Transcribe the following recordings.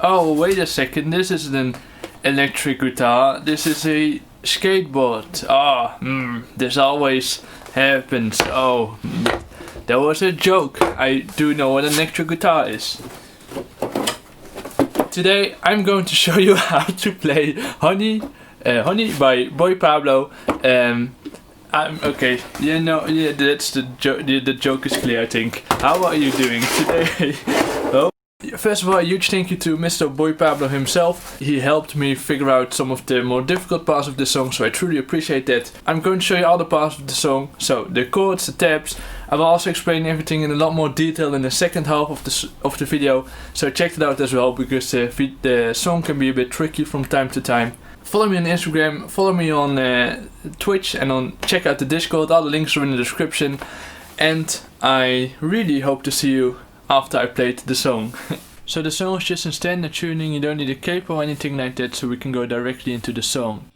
Oh, wait a second, this isn't an electric guitar, this is a skateboard. This always happens. That was a joke. I do know what an electric guitar is. Today I'm going to show you how to play Honey by Boy Pablo. Okay, that's the joke. The joke is clear, I think. How are you doing today? Well, first of all, a huge thank you to Mr. Boy Pablo himself. He helped me figure out some of the more difficult parts of the song, so I truly appreciate that. I'm going to show you all the parts of the song, so the chords, the tabs. I will also explain everything in a lot more detail in the second half of the video, so check it out as well, because the song can be a bit tricky from time to time. Follow me on Instagram, follow me on Twitch, and check out the Discord. All the links are in the description. And I really hope to see you after I played the song. So the song is just in standard tuning, you don't need a capo or anything like that, so we can go directly into the song.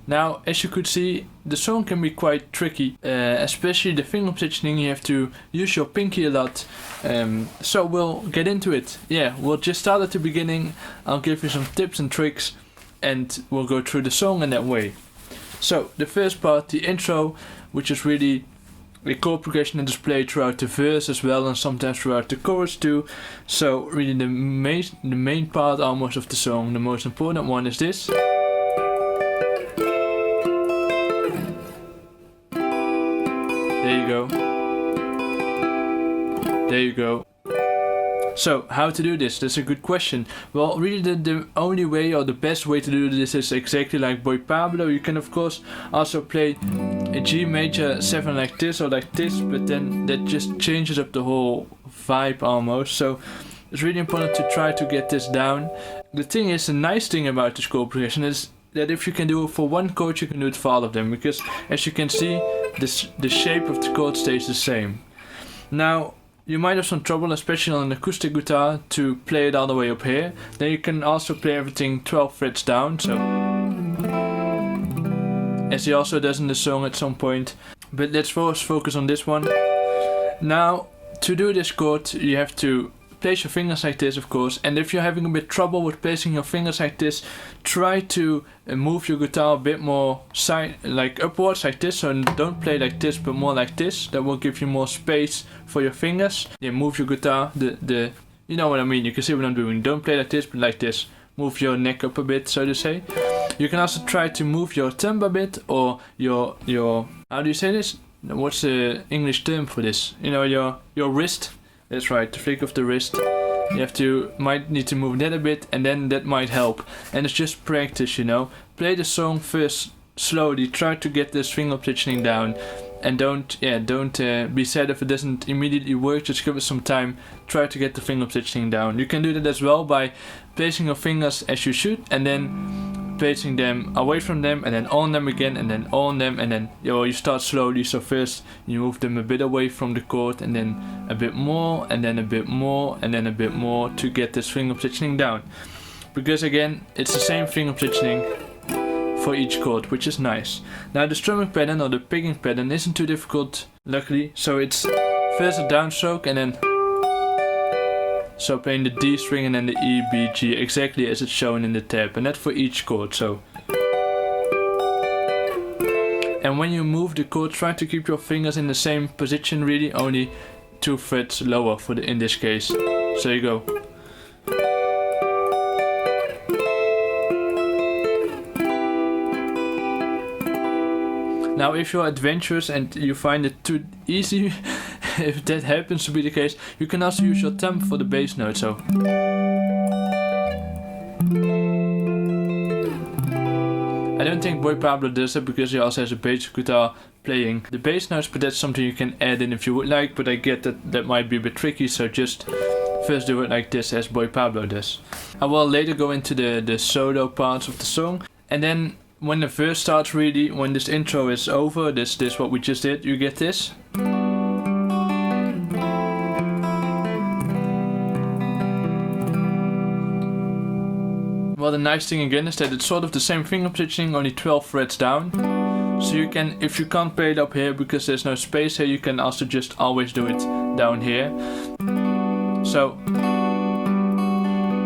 Now, as you could see, the song can be quite tricky, especially the finger positioning. You have to use your pinky a lot, so we'll get into it. Yeah, we'll just start at the beginning. I'll give you some tips and tricks, and we'll go through the song in that way. So the first part, the intro, which is really a chord progression that is played throughout the verse as well, and sometimes throughout the chorus too. So really the main part almost of the song, the most important one, is this. There you go. There you go. So, how to do this? That's a good question. Well, really the only way, or the best way to do this, is exactly like Boy Pablo. You can of course also play a G major 7 like this or like this, but then that just changes up the whole vibe almost. So it's really important to try to get this down. The thing is, the nice thing about this chord progression is that if you can do it for one chord, you can do it for all of them, because as you can see, the shape of the chord stays the same. Now, you might have some trouble, especially on an acoustic guitar, to play it all the way up here. Then you can also play everything 12 frets down, so as he also does in the song at some point. But let's first focus on this one. Now, to do this chord, you have to place your fingers like this, of course, and if you're having a bit trouble with placing your fingers like this, try to move your guitar a bit more upwards like this. So don't play like this, but more like this. That will give you more space for your fingers. Yeah, move your guitar, you know what I mean, you can see what I'm doing. Don't play like this, but like this. Move your neck up a bit, so to say. You can also try to move your thumb a bit, or your how do you say this? What's the English term for this? You know, your wrist. That's right, the flick of the wrist. You might need to move that a bit, and then that might help. And it's just practice, you know. Play the song first slowly. Try to get this finger positioning down, and don't be sad if it doesn't immediately work. Just give it some time. Try to get the finger positioning down. You can do that as well by placing your fingers as you should, and then placing them away from them, and then on them again, and then on them, and then you start slowly. So first you move them a bit away from the chord, and then a bit more, and then a bit more, and then a bit more, to get this finger positioning down. Because again, it's the same finger positioning for each chord, which is nice. Now the strumming pattern, or the picking pattern, isn't too difficult, luckily. So it's first a downstroke, and then so playing the D string and then the E, B, G, exactly as it's shown in the tab, and that's for each chord. So, and when you move the chord, try to keep your fingers in the same position, really, only 2 frets lower in this case. So you go. Now if you're adventurous and you find it too easy, if that happens to be the case, you can also use your thumb for the bass note. So I don't think Boy Pablo does it, because he also has a bass guitar playing the bass notes, but that's something you can add in if you would like. But I get that might be a bit tricky, so just first do it like this, as Boy Pablo does. I will later go into the solo parts of the song, and then when the verse starts, really, when this intro is over, this what we just did, you get this. Well, the nice thing again is that it's sort of the same finger positioning, only 12 frets down. So you can, if you can't play it up here because there's no space here, you can also just always do it down here. So,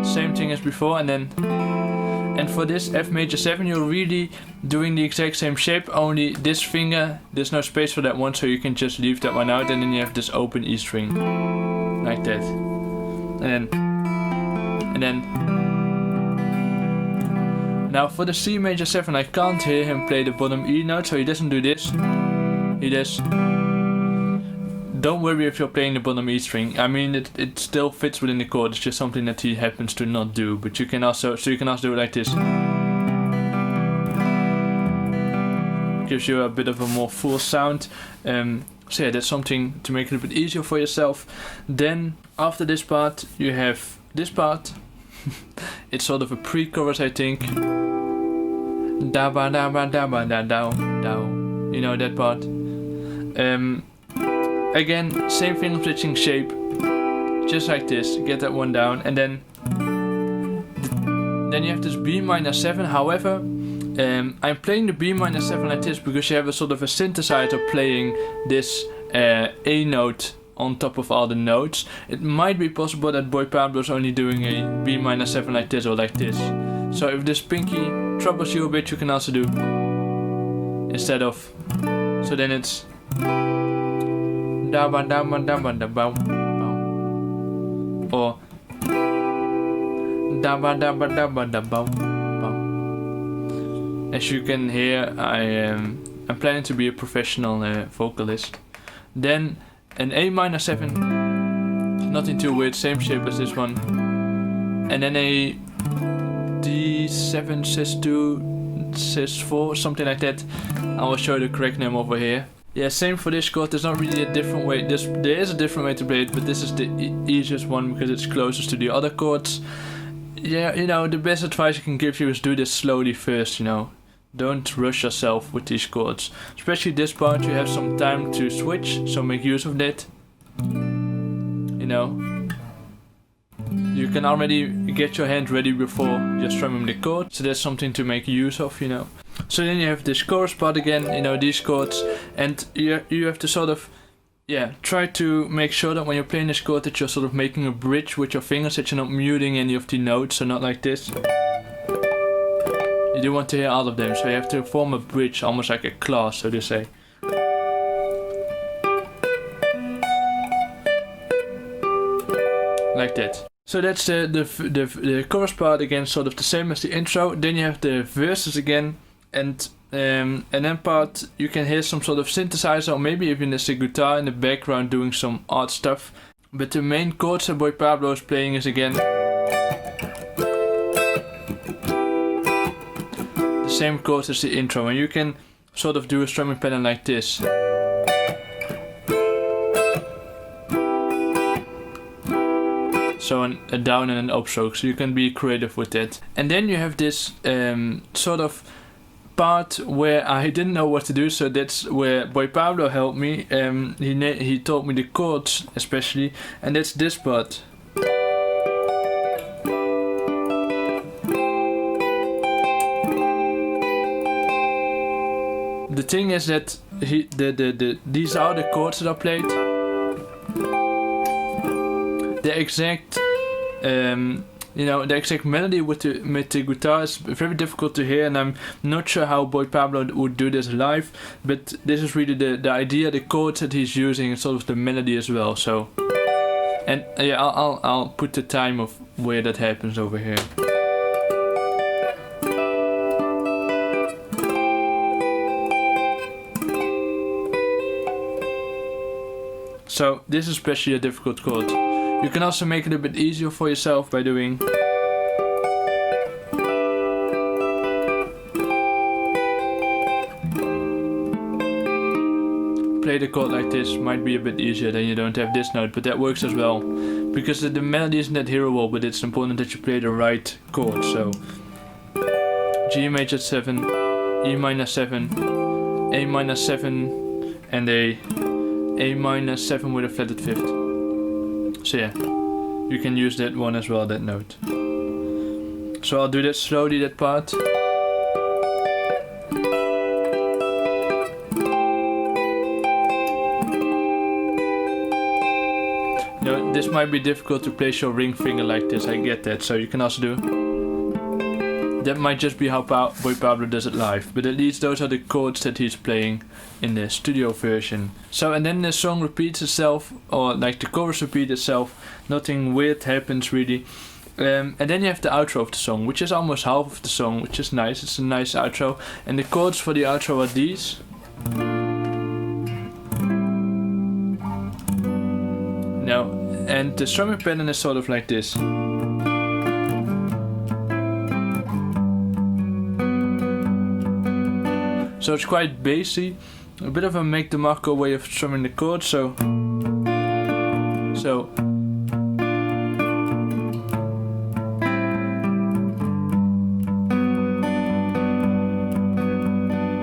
same thing as before, and for this F major 7, you're really doing the exact same shape, only this finger, there's no space for that one, so you can just leave that one out, and then you have this open E string, like that. And then now for the C major 7, I can't hear him play the bottom E note, so he doesn't do this. He does. Don't worry if you're playing the bottom E string. I mean, it still fits within the chord. It's just something that he happens to not do. But you can also do it like this. Gives you a bit of a more full sound. So yeah, that's something to make it a bit easier for yourself. Then after this part, you have this part. It's sort of a pre-chorus, I think. Da ba da ba da ba da da da. You know that part. Again, same finger positioning shape, just like this. Get that one down, and then you have this B minor 7. However, I'm playing the B minor 7 like this because you have a sort of a synthesizer playing this A note on top of all the notes. It might be possible that Boy Pablo is only doing a B minor 7 like this or like this. So if this pinky troubles you a bit, you can also do instead of. So then it's da ba da ba da ba da ba, or da ba da ba da ba da ba. As you can hear, I'm planning to be a professional vocalist. Then an A minor 7, nothing too weird, same shape as this one. And then a D7 sis2 sis4, something like that. I will show you the correct name over here. Yeah, same for this chord. There's not really a different way. There is a different way to play it, but this is the easiest one because it's closest to the other chords. Yeah, you know, the best advice I can give you is do this slowly first, you know. Don't rush yourself with these chords. Especially this part, you have some time to switch, so make use of that. You know. You can already get your hand ready before you're strumming the chord, so that's something to make use of, you know. So then you have this chorus part again, you know, these chords, and you have to sort of, yeah, try to make sure that when you're playing this chord that you're sort of making a bridge with your fingers, that you're not muting any of the notes, so not like this. You do want to hear all of them, so you have to form a bridge, almost like a class, so to say. Like that. So that's the chorus part again, sort of the same as the intro. Then you have the verses again, and then part you can hear some sort of synthesizer, or maybe even there's a guitar in the background doing some odd stuff. But the main chords that Boy Pablo is playing is again the same chords as the intro, and you can sort of do a strumming pattern like this. So a down and an upstroke, so you can be creative with that. And then you have this sort of part where I didn't know what to do, so that's where Boy Pablo helped me. He taught me the chords especially, and that's this part. The thing is that these are the chords that are played. The exact, you know, the exact melody with the guitar is very difficult to hear, and I'm not sure how Boy Pablo would do this live. But this is really the idea, the chords that he's using, and sort of the melody as well. So, and yeah, I'll put the time of where that happens over here. So this is especially a difficult chord. You can also make it a bit easier for yourself by doing play the chord like this. Might be a bit easier, then you don't have this note, but that works as well. Because the melody isn't that hearable, but it's important that you play the right chord. So G major 7, E minor 7, A minor 7, and A minor 7 with a flatted fifth. So yeah, you can use that one as well, that note. So I'll do that slowly, that part. You know, this might be difficult to place your ring finger like this, I get that. So you can also do. That might just be how Boy Pablo does it live, but at least those are the chords that he's playing in the studio version. So, and then the song repeats itself, or like the chorus repeats itself, nothing weird happens really. And then you have the outro of the song, which is almost half of the song, which is nice. It's a nice outro, and the chords for the outro are these. Now, and the strumming pattern is sort of like this. So it's quite bassy, a bit of a Make DeMarco way of strumming the chords. So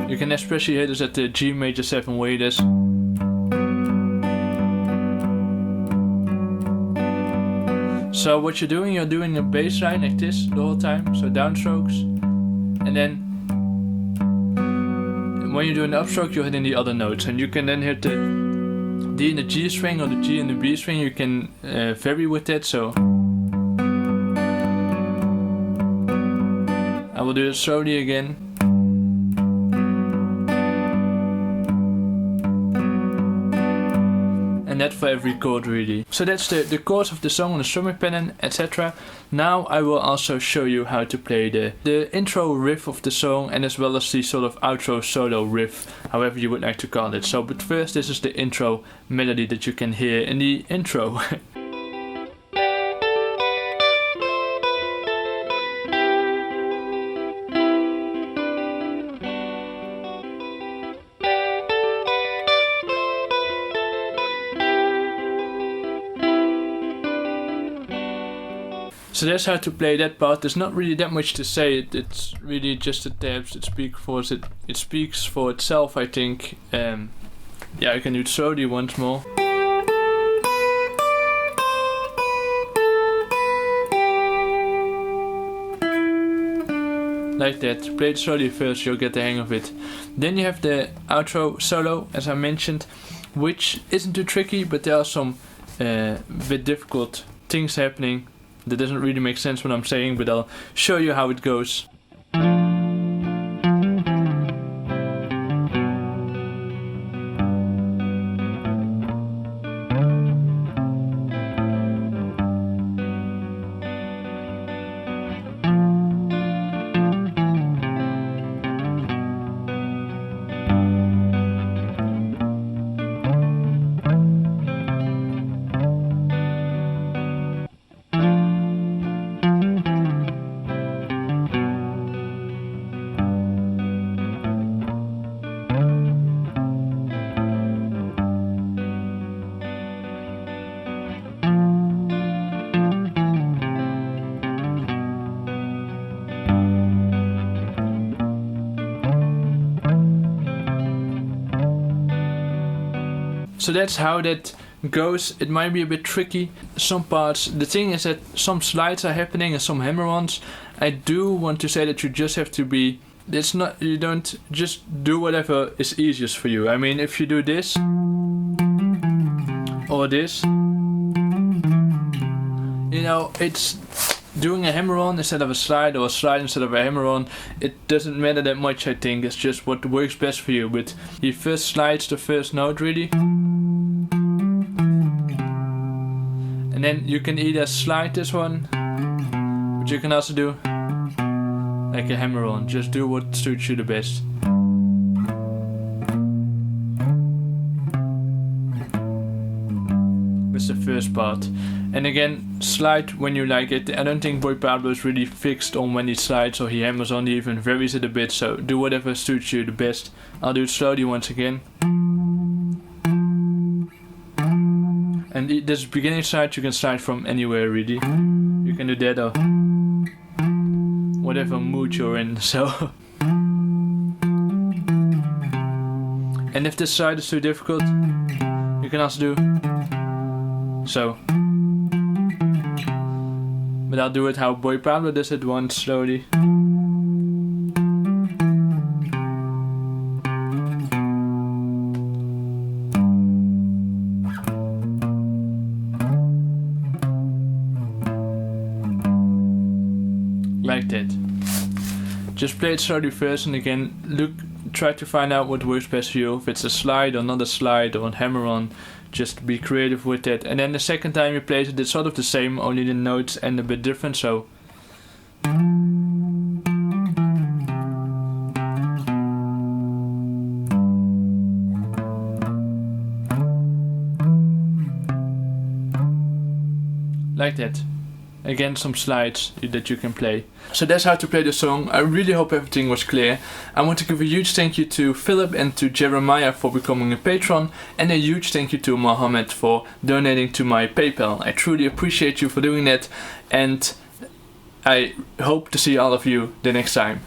you can especially hear this at the G major 7 way. This. So what you're doing a bass line like this the whole time, so downstrokes, and then when you're doing the upstroke, you're hitting the other notes, and you can then hit the D in the G string or the G in the B string. You can vary with that. So will do it slowly again. And that for every chord really. So that's the chords of the song on the strumming pattern, etc. Now I will also show you how to play the intro riff of the song, and as well as the sort of outro solo riff, however you would like to call it. So but first, this is the intro melody that you can hear in the intro. So that's how to play that part. There's not really that much to say. It's really just the tabs. It speaks for itself, I think. Yeah, I can do it slowly once more. Like that. Play it slowly first, you'll get the hang of it. Then you have the outro solo, as I mentioned, which isn't too tricky, but there are some bit difficult things happening. That doesn't really make sense what I'm saying, but I'll show you how it goes. So that's how that goes. It might be a bit tricky, some parts. The thing is that some slides are happening and some hammer-ons. I do want to say that you just have to be, you don't just do whatever is easiest for you. I mean, if you do this or this, you know, it's doing a hammer-on instead of a slide, or a slide instead of a hammer-on. It doesn't matter that much, I think. It's just what works best for you. But he first slides the first note really, and then you can either slide this one, but you can also do like a hammer-on. Just do what suits you the best. That's the first part. And again, slide when you like it. I don't think Boy Pablo is really fixed on when he slides or he hammers on, he even varies it a bit, so do whatever suits you the best. I'll do it slowly once again. And this beginning slide you can slide from anywhere really. You can do that or whatever mood you're in, so. And if this slide is too difficult, you can also do so. But I'll do it how Boy Pablo does it once, slowly. Like that. Just play it slowly first, and again, try to find out what works best for you. If it's a slide or not a slide or a hammer-on, just be creative with that. And then the second time you play it, it's sort of the same, only the notes end a bit different, so. Like that. Again, some slides that you can play. So that's how to play the song. I really hope everything was clear. I want to give a huge thank you to Philip and to Jeremiah for becoming a patron, and a huge thank you to Mohammed for donating to my PayPal. I truly appreciate you for doing that, and I hope to see all of you the next time.